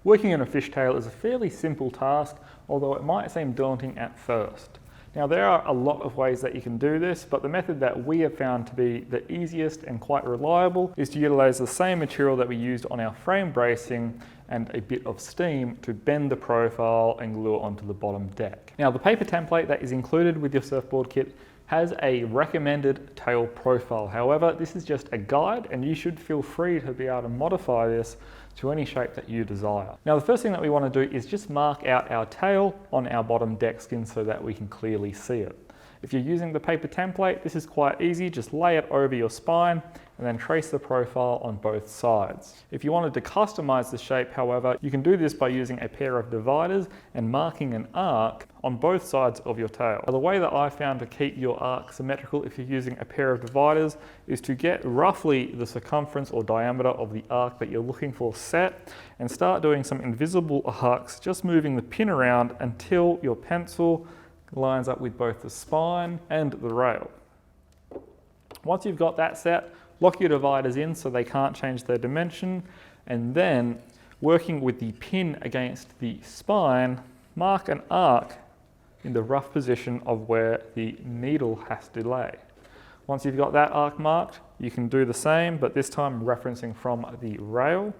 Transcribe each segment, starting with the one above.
Working on a fishtail is a fairly simple task, although it might seem daunting at first. Now there are a lot of ways that you can do this, but the method that we have found to be the easiest and quite reliable is to utilize the same material that we used on our frame bracing and a bit of steam to bend the profile and glue it onto the bottom deck. Now the paper template that is included with your surfboard kit has a recommended tail profile. However, this is just a guide and you should feel free to be able to modify this to any shape that you desire. Now the first thing that we want to do is just mark out our tail on our bottom deck skin so that we can clearly see it. If you're using the paper template, this is quite easy. Just lay it over your spine and then trace the profile on both sides. If you wanted to customize the shape, however, you can do this by using a pair of dividers and marking an arc on both sides of your tail. Now, the way that I found to keep your arc symmetrical if you're using a pair of dividers is to get roughly the circumference or diameter of the arc that you're looking for set and start doing some invisible arcs, just moving the pin around until your pencil lines up with both the spine and the rail. Once you've got that set, lock your dividers in so they can't change their dimension, and then working with the pin against the spine, mark an arc in the rough position of where the needle has to lay. Once you've got that arc marked, you can do the same, but this time referencing from the rail,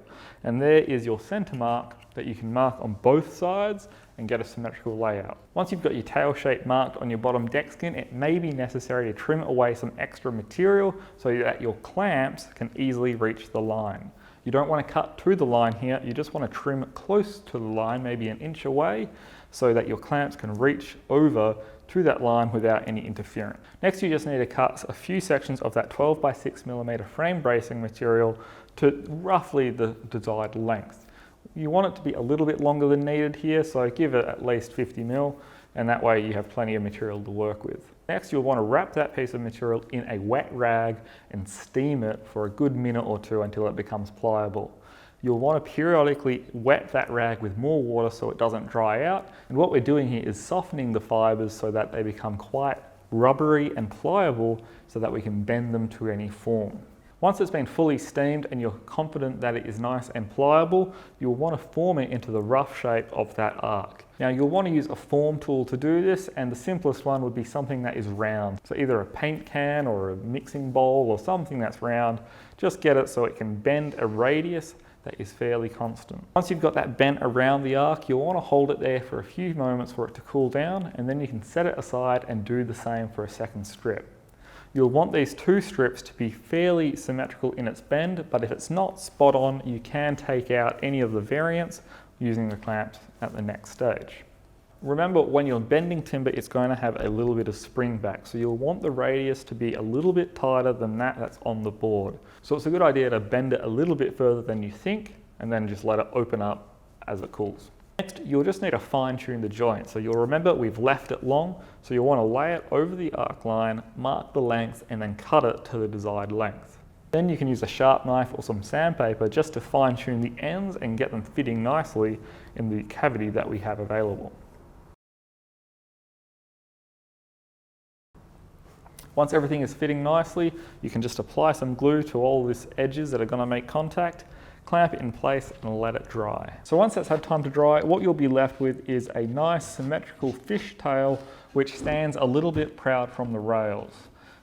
and there is your center mark that you can mark on both sides and get a symmetrical layout. Once you've got your tail shape marked on your bottom deck skin, it may be necessary to trim away some extra material so that your clamps can easily reach the line. You don't want to cut to the line here, you just want to trim close to the line, maybe an inch away, so that your clamps can reach over to that line without any interference. Next, you just need to cut a few sections of that 12 by 6mm frame bracing material to roughly the desired length. You want it to be a little bit longer than needed here, so give it at least 50mm, and that way you have plenty of material to work with. Next, you'll want to wrap that piece of material in a wet rag and steam it for a good minute or two until it becomes pliable. You'll want to periodically wet that rag with more water so it doesn't dry out, and what we're doing here is softening the fibers so that they become quite rubbery and pliable so that we can bend them to any form. Once it's been fully steamed and you're confident that it is nice and pliable, you'll want to form it into the rough shape of that arc. Now you'll want to use a form tool to do this, and the simplest one would be something that is round. So either a paint can or a mixing bowl or something that's round. Just get it so it can bend a radius that is fairly constant. Once you've got that bent around the arc, you'll want to hold it there for a few moments for it to cool down, and then you can set it aside and do the same for a second strip. You'll want these two strips to be fairly symmetrical in its bend, but if it's not spot on, you can take out any of the variance using the clamps at the next stage. Remember, when you're bending timber, it's going to have a little bit of spring back, so you'll want the radius to be a little bit tighter than that's on the board. So it's a good idea to bend it a little bit further than you think, and then just let it open up as it cools. Next, you'll just need to fine tune the joint. So you'll remember we've left it long, so you'll want to lay it over the arc line, mark the length, and then cut it to the desired length. Then you can use a sharp knife or some sandpaper just to fine tune the ends and get them fitting nicely in the cavity that we have available. Once everything is fitting nicely, you can just apply some glue to all these edges that are going to make contact, clamp it in place and let it dry. So once that's had time to dry, what you'll be left with is a nice symmetrical fish tail which stands a little bit proud from the rails.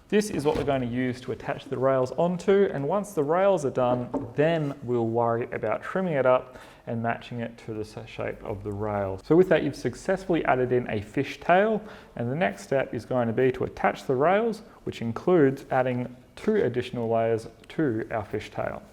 This is what we're going to use to attach the rails onto, and once the rails are done, then we'll worry about trimming it up and matching it to the shape of the rails. So with that, you've successfully added in a fish tail, and the next step is going to be to attach the rails, which includes adding 2 additional layers to our fish tail.